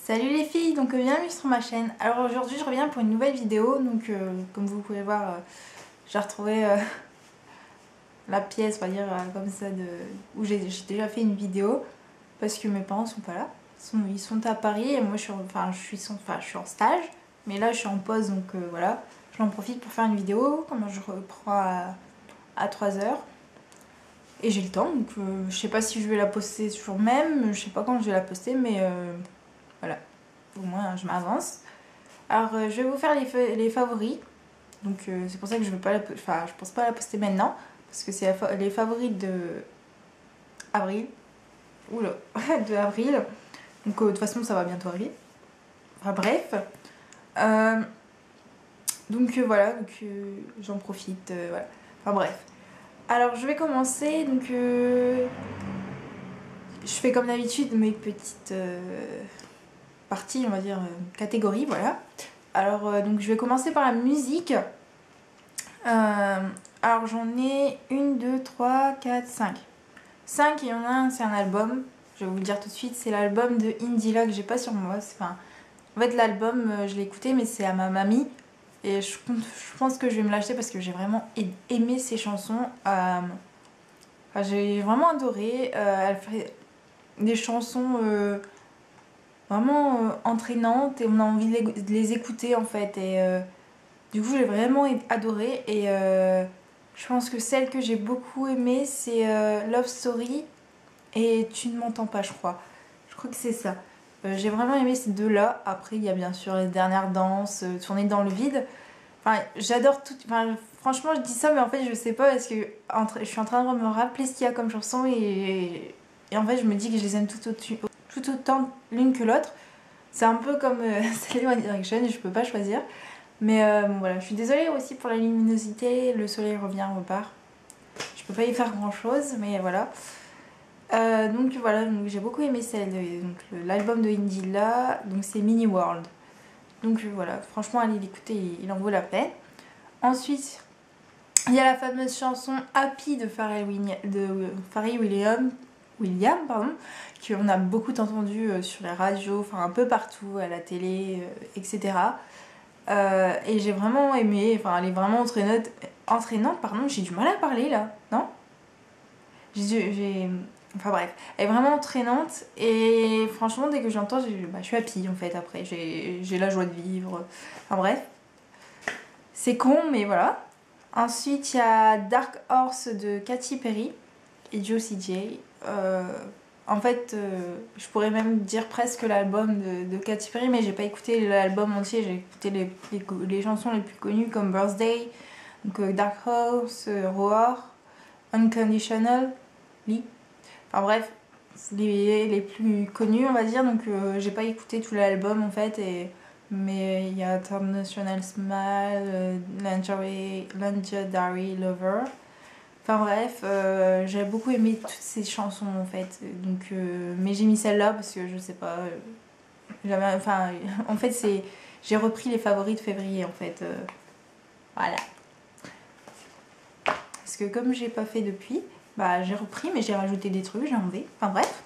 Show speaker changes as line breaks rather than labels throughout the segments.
Salut les filles, donc bienvenue sur ma chaîne. Alors aujourd'hui je reviens pour une nouvelle vidéo, donc comme vous pouvez voir j'ai retrouvé la pièce, on va dire comme ça, où j'ai déjà fait une vidéo parce que mes parents sont pas là, ils sont à Paris et moi je suis en stage, mais là je suis en pause donc voilà, j'en profite pour faire une vidéo, comme je reprends à 3h et j'ai le temps, donc je sais pas si je vais la poster ce jour même, je sais pas quand je vais la poster, mais voilà, au moins je m'avance. Alors je vais vous faire les favoris, donc c'est pour ça que je veux pas je pense pas la poster maintenant, parce que c'est les favoris de avril, oula, de avril, donc de toute façon ça va bientôt arriver, enfin bref, euh, donc voilà, donc j'en profite, voilà, enfin bref. Alors je vais commencer, donc je fais comme d'habitude mes petites parties, on va dire, catégories, voilà. Alors donc je vais commencer par la musique. Alors j'en ai 1, 2, 3, 4, 5. 5, il y en a un, c'est un album. Je vais vous le dire tout de suite, c'est l'album de Indila que j'ai pas sur moi. En fait l'album, je l'ai écouté mais c'est à ma mamie. Et je pense que je vais me l'acheter parce que j'ai vraiment aimé ses chansons. J'ai vraiment adoré. Elle fait des chansons vraiment entraînantes et on a envie de les écouter en fait. Et du coup j'ai vraiment adoré. Et je pense que celle que j'ai beaucoup aimée c'est Love Story et Tu ne m'entends pas, je crois. Je crois que c'est ça. J'ai vraiment aimé ces deux-là. Après, il y a bien sûr les dernières danses, Tourner dans le vide. Enfin, j'adore tout. Enfin, franchement, je dis ça, mais en fait, je sais pas parce que je suis en train de me rappeler ce qu'il y a comme chanson et en fait, je me dis que je les aime tout autant l'une que l'autre. C'est un peu comme celle One Direction, je peux pas choisir. Mais bon, voilà, je suis désolée aussi pour la luminosité. Le soleil revient, repart. Je peux pas y faire grand chose, mais voilà. Donc voilà, donc j'ai beaucoup aimé l'album de Indila, donc c'est Mini World. Donc voilà, franchement allez l'écouter, il en vaut la peine. Ensuite, il y a la fameuse chanson Happy de Pharrell Williams, pardon, qu'on a beaucoup entendu sur les radios, enfin un peu partout, à la télé, etc. Et j'ai vraiment aimé, enfin elle est vraiment entraînante, pardon, j'ai du mal à parler là, non? Enfin bref, elle est vraiment entraînante et franchement dès que j'entends, je suis happy en fait après, j'ai la joie de vivre. Enfin bref, c'est con mais voilà. Ensuite il y a Dark Horse de Katy Perry et Juicy J. En fait, je pourrais même dire presque l'album de Katy Perry, mais j'ai pas écouté l'album entier, j'ai écouté les chansons les plus connues comme Birthday, donc Dark Horse, Roar, Unconditional. Enfin bref, les plus connus on va dire, donc j'ai pas écouté tout l'album en fait, mais il y a International Smile, Legendary Lover. Enfin bref, j'ai beaucoup aimé toutes ces chansons en fait, donc, mais j'ai mis celle-là parce que je sais pas, enfin en fait j'ai repris les favoris de février en fait, voilà. Parce que comme j'ai pas fait depuis, bah j'ai repris mais j'ai rajouté des trucs, j'ai enlevé, enfin bref.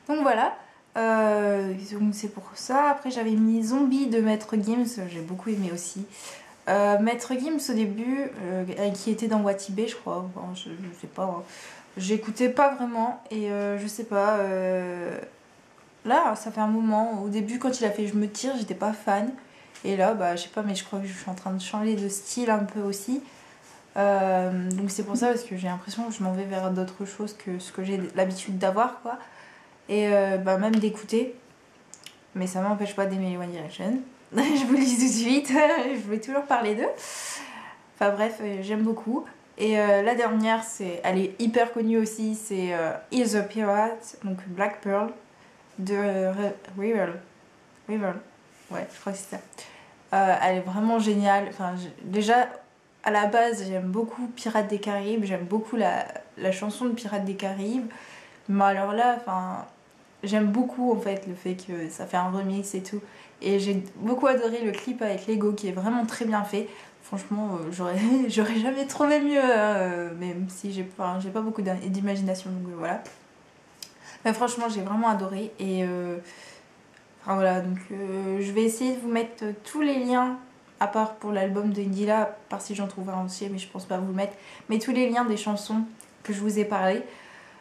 Donc voilà, c'est pour ça. Après j'avais mis Zombie de Maître Gims, j'ai beaucoup aimé aussi. Maître Gims au début, qui était dans Watibé je crois, enfin, je sais pas, hein. J'écoutais pas vraiment et je sais pas, là ça fait un moment, au début quand il a fait Je me tire j'étais pas fan. Et là bah je sais pas, mais je crois que je suis en train de changer de style un peu aussi. Donc c'est pour ça, parce que j'ai l'impression que je m'en vais vers d'autres choses que ce que j'ai l'habitude d'avoir quoi. Et bah, même d'écouter, mais ça m'empêche pas d'aimer One Direction. Je vous le dis tout de suite, je vais toujours parler d'eux. Enfin bref, j'aime beaucoup. Et la dernière, elle est hyper connue aussi, c'est Is a Pirate, donc Black Pearl de River. Ouais, je crois que c'est ça. Elle est vraiment géniale. Enfin, déjà, à la base, j'aime beaucoup Pirates des Caraïbes, j'aime beaucoup la chanson de Pirates des Caraïbes. Mais alors là, enfin, j'aime beaucoup en fait le fait que ça fait un remix et tout. Et j'ai beaucoup adoré le clip avec Lego qui est vraiment très bien fait. Franchement, j'aurais jamais trouvé mieux, même si j'ai pas beaucoup d'imagination, donc voilà. Mais franchement, j'ai vraiment adoré. Et Voilà, donc je vais essayer de vous mettre tous les liens, à part pour l'album de Indila, à part si j'en trouve un entier, mais je pense pas vous le mettre, mais tous les liens des chansons que je vous ai parlé.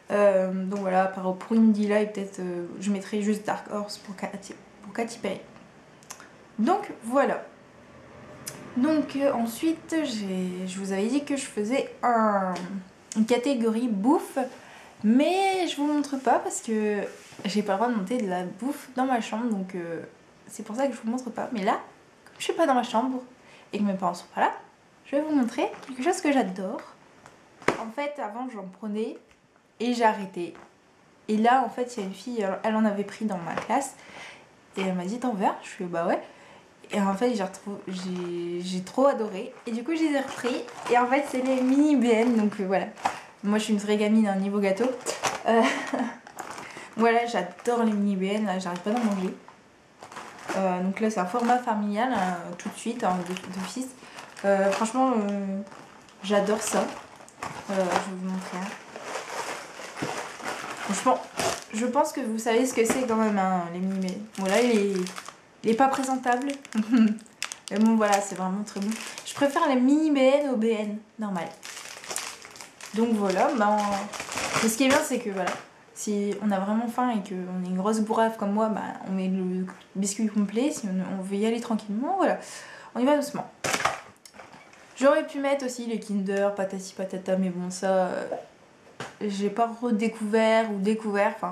Donc voilà, à part pour Indila, et peut-être je mettrai juste Dark Horse pour Katy Perry. Donc voilà. Donc ensuite, je vous avais dit que je faisais une catégorie bouffe, mais je vous montre pas parce que j'ai pas le droit de monter de la bouffe dans ma chambre, donc c'est pour ça que je vous montre pas. Mais là, comme je suis pas dans ma chambre et que mes parents sont pas là, je vais vous montrer quelque chose que j'adore. En fait, avant j'en prenais et j'ai arrêté. Et là, en fait, il y a une fille, elle en avait pris dans ma classe et elle m'a dit t'en veux? Je suis bah ouais. Et en fait, j'ai trop adoré. Et du coup, je les ai repris. Et en fait, c'est les mini BN. Donc voilà. Moi, je suis une vraie gamine, hein, niveau gâteau. Voilà, j'adore les mini BN. Là, j'arrête pas d'en manger. Donc là, c'est un format familial, hein, tout de suite, hein, d'office. Franchement, j'adore ça. Je vais vous montrer. Hein. Franchement, je pense que vous savez ce que c'est quand même, hein, les mini BN. Voilà, il est pas présentable. Mais bon, voilà, c'est vraiment très bon. Je préfère les mini BN aux BN normal. Donc voilà, bah, mais ce qui est bien, c'est que voilà, si on a vraiment faim et qu'on est une grosse bourrave comme moi, bah, on met le biscuit complet. Si on veut y aller tranquillement, voilà, on y va doucement. J'aurais pu mettre aussi les Kinder, patati patata, mais bon, ça, j'ai pas redécouvert ou découvert. Enfin,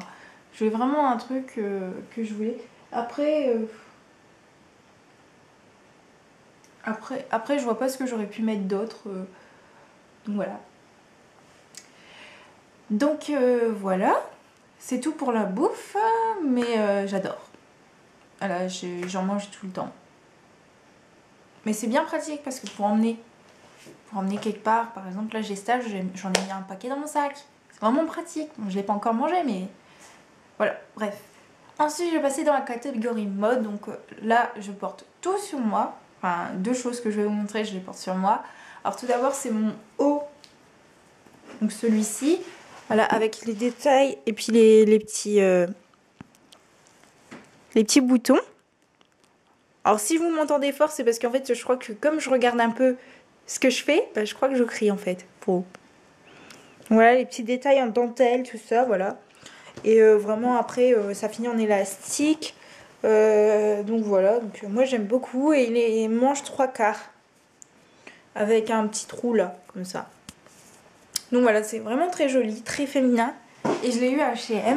j'ai vraiment un truc que je voulais. Après, je vois pas ce que j'aurais pu mettre d'autre. Donc voilà. Donc voilà. C'est tout pour la bouffe. Mais j'adore. Voilà, j'en mange tout le temps. Mais c'est bien pratique parce que pour emmener quelque part, par exemple, là j'ai stage, j'en ai mis un paquet dans mon sac. C'est vraiment pratique. Bon, je l'ai pas encore mangé, mais voilà, bref. Ensuite, je vais passer dans la catégorie mode. Donc là, je porte tout sur moi. Enfin, deux choses que je vais vous montrer, je les porte sur moi. Alors tout d'abord, c'est mon haut. Donc celui-ci. Voilà, avec les détails et puis les petits boutons. Alors si vous m'entendez fort, c'est parce qu'en fait, je crois que comme je regarde un peu ce que je fais, bah, je crois que je crie en fait. Voilà, les petits détails en dentelle, tout ça, voilà. Et vraiment, après, ça finit en élastique. Donc voilà, donc moi j'aime beaucoup et il est manche 3/4 avec un petit trou là, comme ça. Donc voilà, c'est vraiment très joli, très féminin et je l'ai eu à H&M.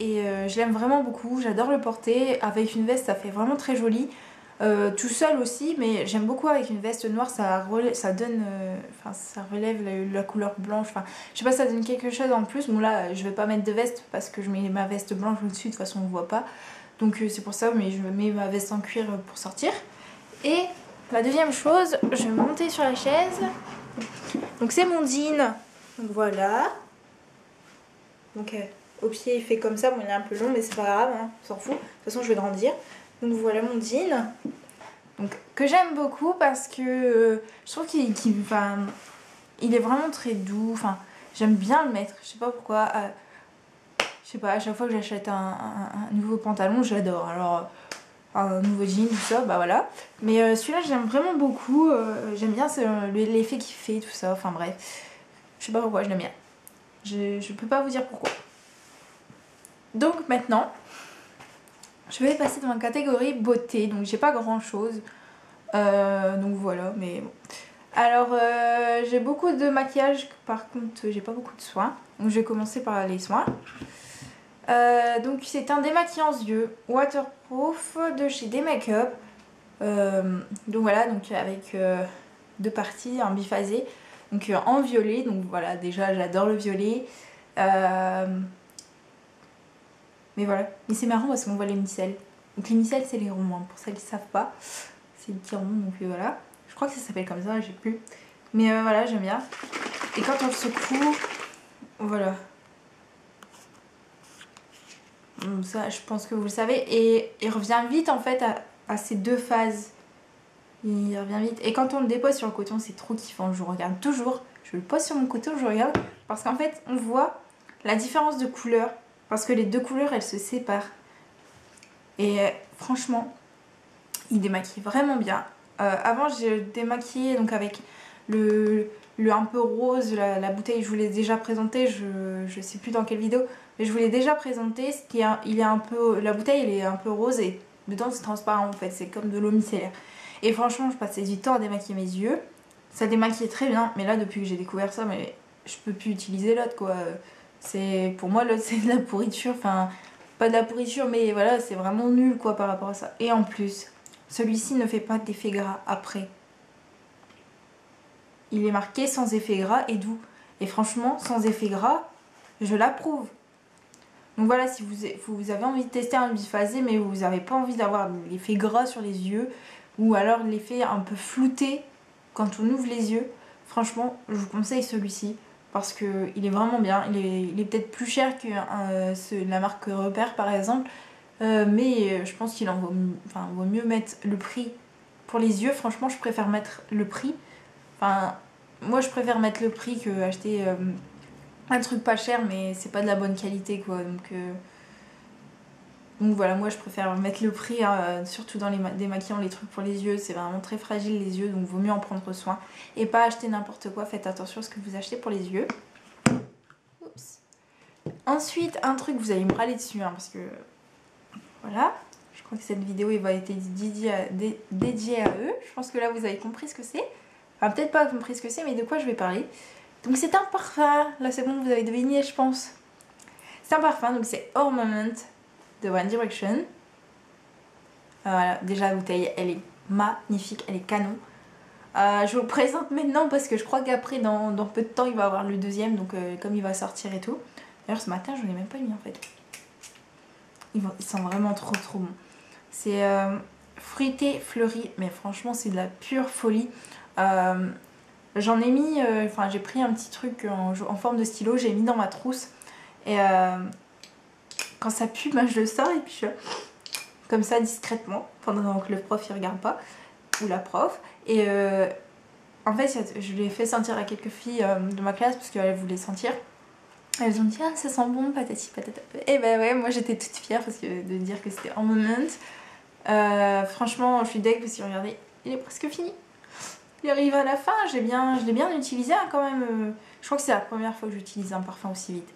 Et je l'aime vraiment beaucoup, j'adore le porter. Avec une veste, ça fait vraiment très joli. Tout seul aussi, mais j'aime beaucoup avec une veste noire, ça donne, ça relève la couleur blanche. Enfin, je sais pas, ça donne quelque chose en plus. Bon là, je vais pas mettre de veste parce que je mets ma veste blanche au-dessus, de toute façon on voit pas. Donc c'est pour ça, mais je mets ma veste en cuir pour sortir. Et la deuxième chose, je vais monter sur la chaise. Donc c'est mon jean. Donc voilà. Donc au pied il fait comme ça, bon il est un peu long mais c'est pas grave, hein, on s'en fout. De toute façon je vais grandir. Donc voilà mon jean. Donc, que j'aime beaucoup parce que je trouve qu'il est vraiment très doux. Enfin, j'aime bien le mettre. Je sais pas pourquoi. Je sais pas, à chaque fois que j'achète un nouveau pantalon, j'adore. Alors, un nouveau jean, tout ça, bah voilà. Mais celui-là, j'aime vraiment beaucoup. J'aime bien l'effet qu'il fait, tout ça. Enfin bref. Je sais pas pourquoi, je l'aime bien. Je peux pas vous dire pourquoi. Donc maintenant, je vais passer dans la catégorie beauté. Donc j'ai pas grand chose. Donc voilà, mais bon. Alors j'ai beaucoup de maquillage, par contre j'ai pas beaucoup de soins. Donc je vais commencer par les soins. Donc c'est un démaquillant yeux waterproof de chez D-Make-up. Donc voilà, donc avec deux parties, un biphasé. Donc en violet, donc voilà, déjà j'adore le violet. Mais voilà, mais c'est marrant parce qu'on voit les micelles. Donc les micelles c'est les ronds, hein, pour celles qui ne savent pas. C'est des petits ronds, donc voilà. Je crois que ça s'appelle comme ça, j'ai plus. Mais voilà, j'aime bien. Et quand on le secoue, voilà. Ça, je pense que vous le savez. Et il revient vite en fait à ces deux phases. Il revient vite. Et quand on le dépose sur le coton, c'est trop kiffant. Je regarde toujours. Je le pose sur mon coton, je regarde. Parce qu'en fait, on voit la différence de couleur. Parce que les deux couleurs, elles se séparent. Et franchement, il démaquille vraiment bien. Avant, j'ai démaquillé donc avec le un peu rose, la bouteille, je vous l'ai déjà présenté, je sais plus dans quelle vidéo, mais je vous l'ai déjà présenté. Il est un peu, la bouteille elle est un peu rose et dedans c'est transparent en fait, c'est comme de l'eau micellaire. Et franchement, je passais du temps à démaquiller mes yeux. Ça démaquillait très bien, mais là depuis que j'ai découvert ça, mais je peux plus utiliser l'autre quoi. Pour moi l'autre c'est de la pourriture, enfin pas de la pourriture mais voilà, c'est vraiment nul quoi par rapport à ça. Et en plus, celui-ci ne fait pas d'effet gras après. Il est marqué sans effet gras et doux. Et franchement, sans effet gras, je l'approuve. Donc voilà, si vous avez envie de tester un biphasé, mais vous n'avez pas envie d'avoir l'effet gras sur les yeux, ou alors l'effet un peu flouté quand on ouvre les yeux, franchement, je vous conseille celui-ci. Parce qu'il est vraiment bien. Il est peut-être plus cher que la marque Repère par exemple. Mais je pense qu'il vaut mieux mettre le prix. Pour les yeux, franchement, je préfère mettre le prix. Enfin, moi je préfère mettre le prix que acheter un truc pas cher mais c'est pas de la bonne qualité quoi. Donc voilà, moi je préfère mettre le prix, hein, surtout dans les démaquillants, les trucs pour les yeux, c'est vraiment très fragile les yeux, donc vaut mieux en prendre soin. Et pas acheter n'importe quoi, faites attention à ce que vous achetez pour les yeux. Oups. Ensuite, un truc, vous allez me râler dessus, hein, parce que voilà, je crois que cette vidéo va être dédiée à eux. Je pense que là vous avez compris ce que c'est. Enfin, peut-être pas compris ce que c'est, mais de quoi je vais parler. Donc c'est un parfum, là c'est bon, vous avez deviné je pense. C'est un parfum, donc c'est Our Moment de One Direction. Voilà, déjà la bouteille, elle est magnifique, elle est canon. Je vous le présente maintenant parce que je crois qu'après, dans peu de temps, il va y avoir le deuxième, donc comme il va sortir et tout. D'ailleurs ce matin, je ne l'ai même pas mis en fait. Ils sont vraiment trop trop bons. C'est fruité, fleuri, mais franchement c'est de la pure folie. J'en ai mis, j'ai pris un petit truc en forme de stylo, j'ai mis dans ma trousse. Et quand ça pue, ben, je le sors et puis comme ça discrètement, pendant que le prof il regarde pas, ou la prof. Et en fait, je l'ai fait sentir à quelques filles de ma classe parce qu'elles voulaient sentir. Elles ont dit ah ça sent bon, patati patata. Et ben ouais, moi j'étais toute fière parce que de dire que c'était en moment. Franchement, je suis deg parce que regardez, il est presque fini. Il arrive à la fin, je l'ai bien utilisé hein, quand même. Je crois que c'est la première fois que j'utilise un parfum aussi vite.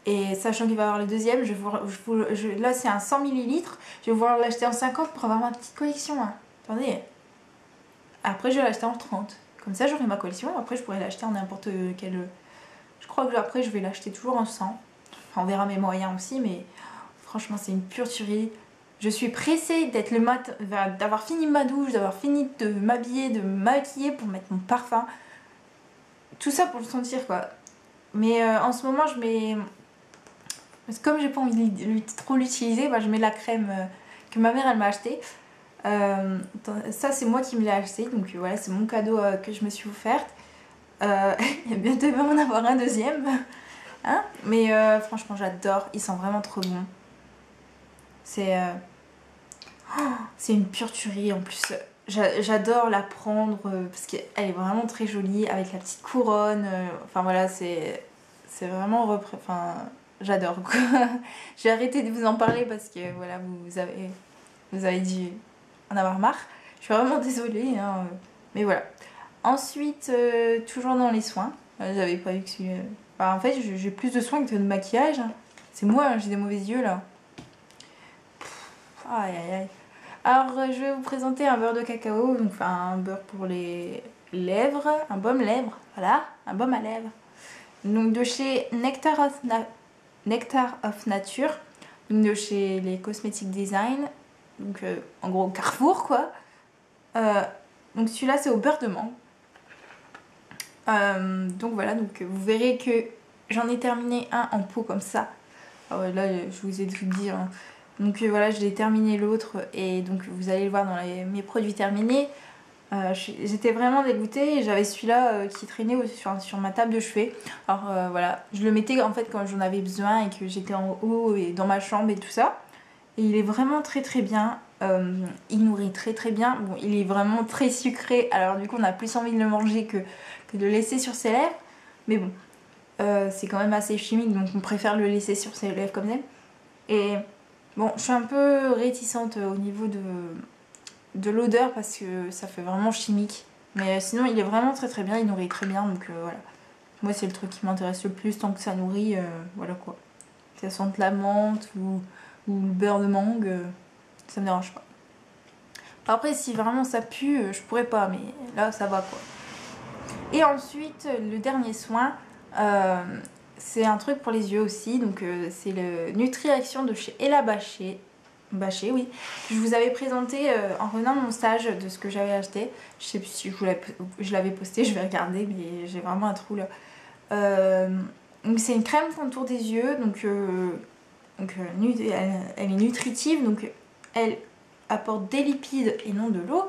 Et sachant qu'il va y avoir le deuxième, là c'est un 100 ml, je vais vouloir l'acheter en 50 pour avoir ma petite collection. Hein. Attendez. Après je vais l'acheter en 30. Comme ça j'aurai ma collection, après je pourrai l'acheter en n'importe quel... Je crois que après je vais l'acheter toujours en 100. Enfin, on verra mes moyens aussi, mais franchement c'est une pure tuerie. Je suis pressée d'être d'avoir fini ma douche, d'avoir fini de m'habiller, de me maquiller pour mettre mon parfum. Tout ça pour le sentir quoi. Mais en ce moment je mets... Parce que comme j'ai pas envie de trop l'utiliser, bah, je mets la crème que ma mère elle m'a achetée. Ça c'est moi qui me l'ai acheté, donc voilà c'est mon cadeau que je me suis offerte. Bientôt il va en avoir un deuxième. Hein, mais franchement j'adore, ils sont vraiment trop bons. C'est une pure tuerie en plus. J'adore la prendre parce qu'elle est vraiment très jolie avec la petite couronne. Enfin voilà, c'est vraiment enfin, j'adore quoi. J'ai arrêté de vous en parler parce que voilà, vous avez dû en avoir marre. Je suis vraiment désolée, hein, mais voilà. Ensuite, toujours dans les soins. J'avais pas eu que enfin, en fait, j'ai plus de soins que de maquillage. Hein. C'est moi, hein, j'ai des mauvais yeux là. Aïe aïe aïe. Alors, je vais vous présenter un beurre de cacao, donc enfin un beurre pour les lèvres, un baume lèvres, voilà, un baume à lèvres. Donc de chez Nectar of Nature, donc de chez les Cosmetic Design, donc en gros Carrefour quoi. Donc celui-là c'est au beurre de mangue. Donc voilà, donc vous verrez que j'en ai terminé un en pot comme ça. Alors là je vous ai tout dit. Hein. Donc voilà, je l'ai terminé l'autre et donc vous allez le voir dans mes produits terminés. J'étais vraiment dégoûtée et j'avais celui-là qui traînait sur ma table de chevet. Alors voilà, je le mettais en fait quand j'en avais besoin et que j'étais en haut et dans ma chambre et tout ça. Et il est vraiment très très bien, il nourrit très très bien. Bon, il est vraiment très sucré, alors du coup on a plus envie de le manger que de le laisser sur ses lèvres. Mais bon, c'est quand même assez chimique donc on préfère le laisser sur ses lèvres comme ça. Et Bon, je suis un peu réticente au niveau de l'odeur parce que ça fait vraiment chimique. Mais sinon, il est vraiment très très bien, il nourrit très bien, donc voilà. Moi, c'est le truc qui m'intéresse le plus, tant que ça nourrit, voilà quoi. Que ça sente la menthe ou le beurre de mangue, ça me dérange pas. Après, si vraiment ça pue, je pourrais pas, mais là, ça va quoi. Et ensuite, le dernier soin, c'est un truc pour les yeux aussi, donc c'est le Nutri-Action de chez Ella Bâché. Bâché, oui. Je vous avais présenté en revenant de mon stage de ce que j'avais acheté. Je sais plus si je l'avais posté, je vais regarder, mais j'ai vraiment un trou là. Donc c'est une crème contour des yeux, elle est nutritive, donc elle apporte des lipides et non de l'eau.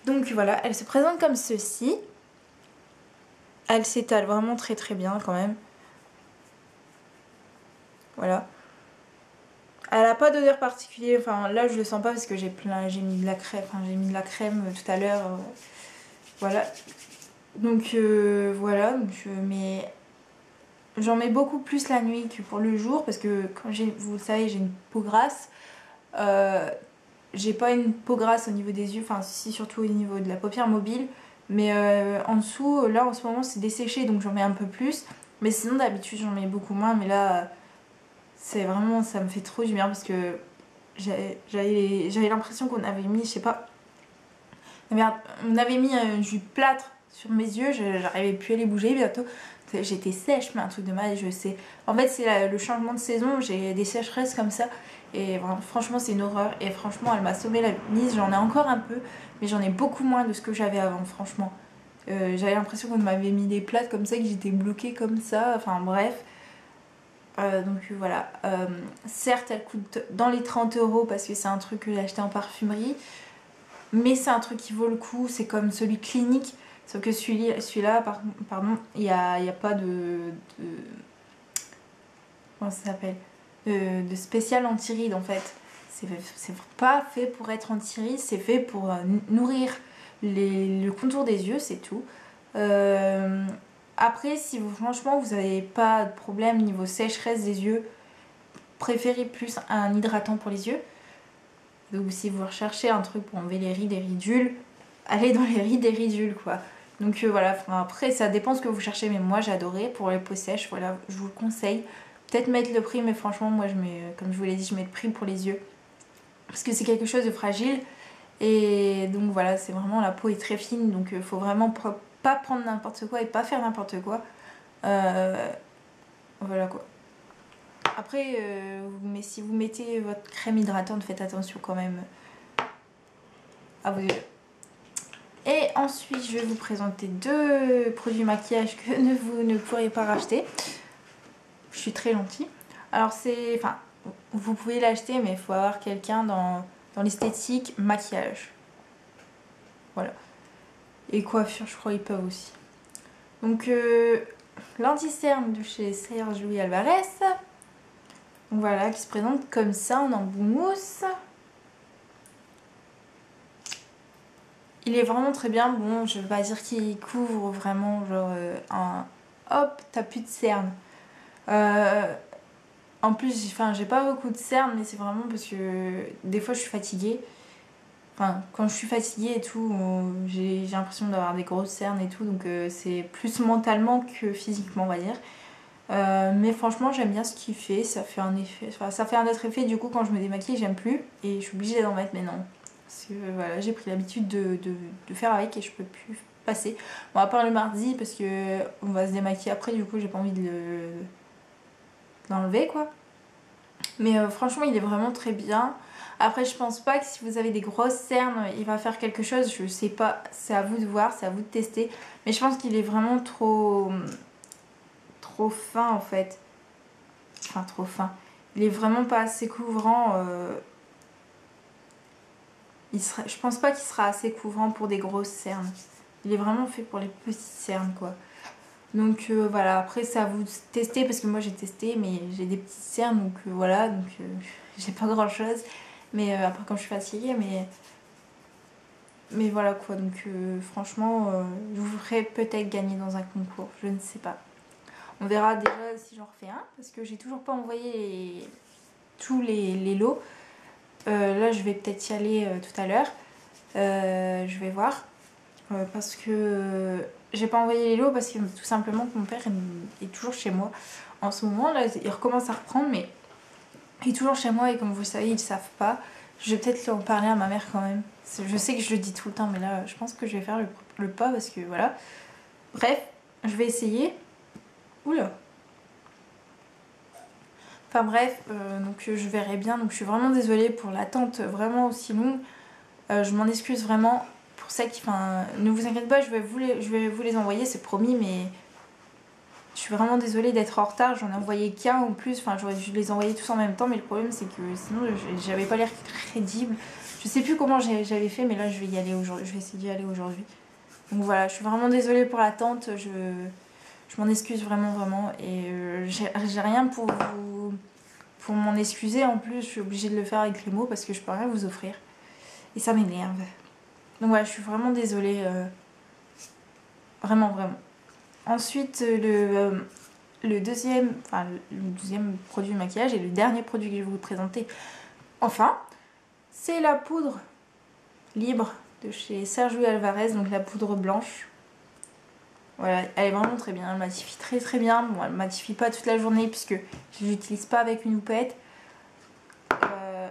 Donc voilà, elle se présente comme ceci. Elle s'étale vraiment très très bien quand même. Voilà. Elle n'a pas d'odeur particulière, enfin là je le sens pas parce que j'ai mis de la crème, tout à l'heure. Voilà. Donc voilà, mais j'en mets beaucoup plus la nuit que pour le jour parce que vous le savez, j'ai une peau grasse. J'ai pas une peau grasse au niveau des yeux, enfin si, surtout au niveau de la paupière mobile. Mais en dessous, là en ce moment c'est desséché donc j'en mets un peu plus. Mais sinon d'habitude j'en mets beaucoup moins, mais là c'est vraiment, ça me fait trop du bien parce que j'avais l'impression qu'on avait mis, je sais pas, on avait mis du plâtre sur mes yeux, j'arrivais plus à les bouger bientôt. J'étais sèche, mais un truc de mal, je sais. En fait, c'est le changement de saison, j'ai des sécheresses comme ça. Et franchement, c'est une horreur. Et franchement, elle m'a sauvé la mise. J'en ai encore un peu, mais j'en ai beaucoup moins de ce que j'avais avant, franchement. J'avais l'impression qu'on m'avait mis des plâtres comme ça, que j'étais bloquée comme ça. Enfin, bref. Donc voilà. Certes, elle coûte dans les 30 € parce que c'est un truc que j'ai acheté en parfumerie. Mais c'est un truc qui vaut le coup. C'est comme celui Clinique. Sauf que celui-là, pardon, il n'y a pas comment ça s'appelle, de spécial anti-rides en fait. C'est pas fait pour être anti-rides, c'est fait pour nourrir le contour des yeux, c'est tout. Après, si franchement vous n'avez pas de problème niveau sécheresse des yeux, préférez plus un hydratant pour les yeux. Donc si vous recherchez un truc pour enlever les rides et ridules, allez dans les rides et ridules quoi. Donc voilà, après ça dépend ce que vous cherchez, mais moi j'ai adoré pour les peaux sèches, voilà, je vous le conseille. Peut-être mettre le prix, mais franchement moi je mets, comme je vous l'ai dit, je mets le prix pour les yeux. Parce que c'est quelque chose de fragile. Et donc voilà, c'est vraiment, la peau est très fine, donc faut vraiment pas prendre n'importe quoi et pas faire n'importe quoi. Voilà quoi. Après, mais si vous mettez votre crème hydratante, faites attention quand même à vos yeux. Et ensuite, je vais vous présenter deux produits maquillage que vous ne pourrez pas racheter. Je suis très gentille. Alors c'est... Enfin, vous pouvez l'acheter, mais il faut avoir quelqu'un dans l'esthétique maquillage. Voilà. Et coiffure, je crois, ils peuvent aussi. Donc, l'anti-cerne de chez Serge Louis Alvarez. Donc voilà, qui se présente comme ça en embout mousse. Il est vraiment très bien. Bon, je vais pas dire qu'il couvre vraiment genre hop, t'as plus de cernes. En plus, j'ai pas beaucoup de cernes, mais c'est vraiment parce que des fois je suis fatiguée. Enfin, quand je suis fatiguée et tout, j'ai l'impression d'avoir des grosses cernes et tout, donc c'est plus mentalement que physiquement, on va dire. Mais franchement, j'aime bien ce qu'il fait, ça fait un effet, enfin, ça fait un autre effet. Du coup, quand je me démaquille, j'aime plus et je suis obligée d'en mettre maintenant. Parce que voilà, j'ai pris l'habitude de faire avec et je peux plus passer. Bon, à part le mardi, parce que on va se démaquiller après, du coup, j'ai pas envie de l'enlever quoi. Mais franchement, il est vraiment très bien. Après, je pense pas que si vous avez des grosses cernes, il va faire quelque chose. Je sais pas, c'est à vous de voir, c'est à vous de tester. Mais je pense qu'il est vraiment trop fin en fait. Enfin, trop fin. Il est vraiment pas assez couvrant. Je pense pas qu'il sera assez couvrant pour des grosses cernes. Il est vraiment fait pour les petites cernes quoi. Donc voilà, après c'est à vous de tester parce que moi j'ai testé mais j'ai des petites cernes donc voilà, donc j'ai pas grand chose. Mais après quand je suis fatiguée, mais voilà quoi, donc franchement je vous ferai peut-être gagner dans un concours, je ne sais pas. On verra déjà si j'en refais un parce que j'ai toujours pas envoyé tous les lots. Là je vais peut-être y aller tout à l'heure. Je vais voir. Parce que j'ai pas envoyé les lots parce que tout simplement que mon père est toujours chez moi. En ce moment là il recommence à reprendre mais il est toujours chez moi et comme vous le savez ils ne savent pas. Je vais peut-être en parler à ma mère quand même. Je sais que je le dis tout le temps mais là je pense que je vais faire le pas parce que voilà. Bref, je vais essayer. Oula. Enfin bref, donc je verrai bien. Donc je suis vraiment désolée pour l'attente vraiment aussi longue. Je m'en excuse vraiment pour celles qui... Enfin, ne vous inquiétez pas, je vais vous les envoyer, c'est promis, mais je suis vraiment désolée d'être en retard. J'en ai envoyé qu'un ou plus. Enfin, je les envoyais tous en même temps, mais le problème c'est que sinon j'avais pas l'air crédible. Je sais plus comment j'avais fait, mais là je vais y aller aujourd'hui. Je vais essayer d'y aller aujourd'hui. Donc voilà, je suis vraiment désolée pour l'attente. Je m'en excuse vraiment. Et j'ai rien pour m'en excuser. En plus, je suis obligée de le faire avec les mots parce que je peux rien vous offrir. Et ça m'énerve. Donc voilà, je suis vraiment désolée. Vraiment. Ensuite, le deuxième produit de maquillage et le dernier produit que je vais vous présenter, enfin, c'est la poudre libre de chez Sergio Alvarez, donc la poudre blanche. Voilà, elle est vraiment très bien, elle matifie très bien. Bon, elle matifie pas toute la journée puisque je l'utilise pas avec une houppette.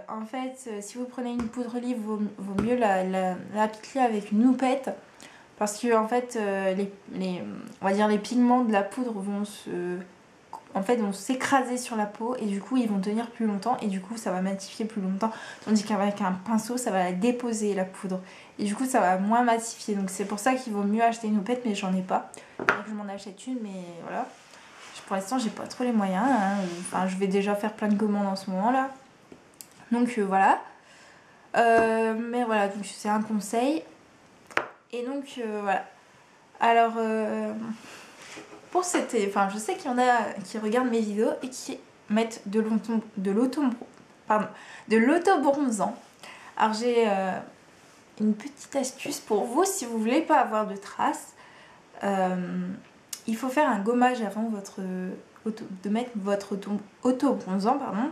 En fait, si vous prenez une poudre libre, vaut mieux l'appliquer avec une houppette. Parce que en fait, on va dire les pigments de la poudre vont s'écraser sur la peau et du coup ils vont tenir plus longtemps et du coup ça va matifier plus longtemps. Tandis qu'avec un pinceau, ça va la déposer la poudre et du coup ça va moins matifier. Donc c'est pour ça qu'il vaut mieux acheter une houppette, mais j'en ai pas. Donc je m'en achète une, mais voilà. Pour l'instant, j'ai pas trop les moyens. Hein. Enfin, je vais déjà faire plein de commandes en ce moment là. Donc voilà. Mais voilà, donc c'est un conseil. Et donc voilà. Alors pour cette... Enfin je sais qu'il y en a qui regardent mes vidéos et qui mettent de l'auto-bronzant. Alors j'ai une petite astuce pour vous si vous voulez pas avoir de traces. Il faut faire un gommage avant de mettre votre auto-bronzant, pardon.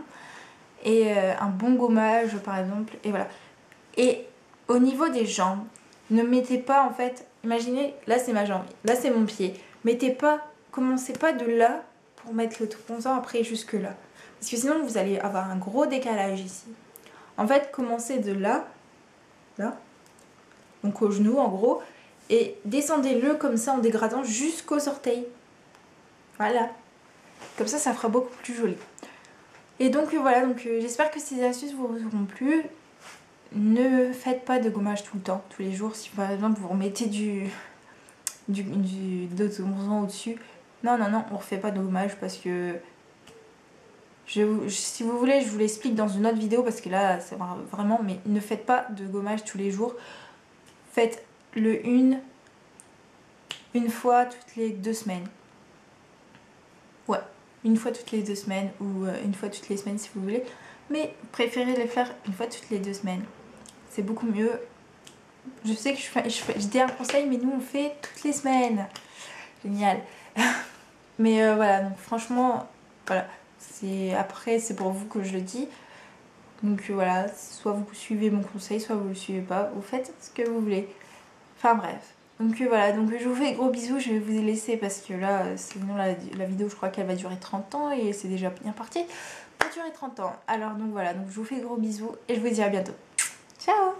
Et un bon gommage par exemple. Et voilà. Et au niveau des jambes, ne mettez pas en fait, imaginez, là c'est ma jambe, là c'est mon pied. Commencez pas de là pour mettre l'auto-bronzant après jusque là. Parce que sinon vous allez avoir un gros décalage ici. En fait, commencez de là, donc au genou en gros, et descendez-le comme ça en dégradant jusqu'aux orteils. Voilà. Comme ça fera beaucoup plus joli. Et donc voilà, j'espère que ces astuces vous auront plu. Ne faites pas de gommage tout le temps, tous les jours. Si par exemple vous remettez d'auto-bronzant au-dessus, non, on refait pas de gommage parce que si vous voulez, je vous l'explique dans une autre vidéo parce que là, c'est vraiment, mais ne faites pas de gommage tous les jours. Faites-le une fois toutes les 2 semaines. Ouais, une fois toutes les 2 semaines ou une fois toutes les semaines si vous voulez. Mais préférez les faire une fois toutes les 2 semaines. C'est beaucoup mieux. Je sais que je dis un conseil, mais nous on fait toutes les semaines. Génial. Mais voilà, donc franchement, voilà. Après, c'est pour vous que je le dis. Donc voilà, soit vous suivez mon conseil, soit vous le suivez pas. Vous faites ce que vous voulez. Enfin bref. Donc voilà, donc je vous fais gros bisous. Je vais vous laisser parce que là, sinon la vidéo, je crois qu'elle va durer 30 ans et c'est déjà bien parti. Elle va durer 30 ans. Alors donc voilà, donc je vous fais gros bisous et je vous dis à bientôt. Ciao!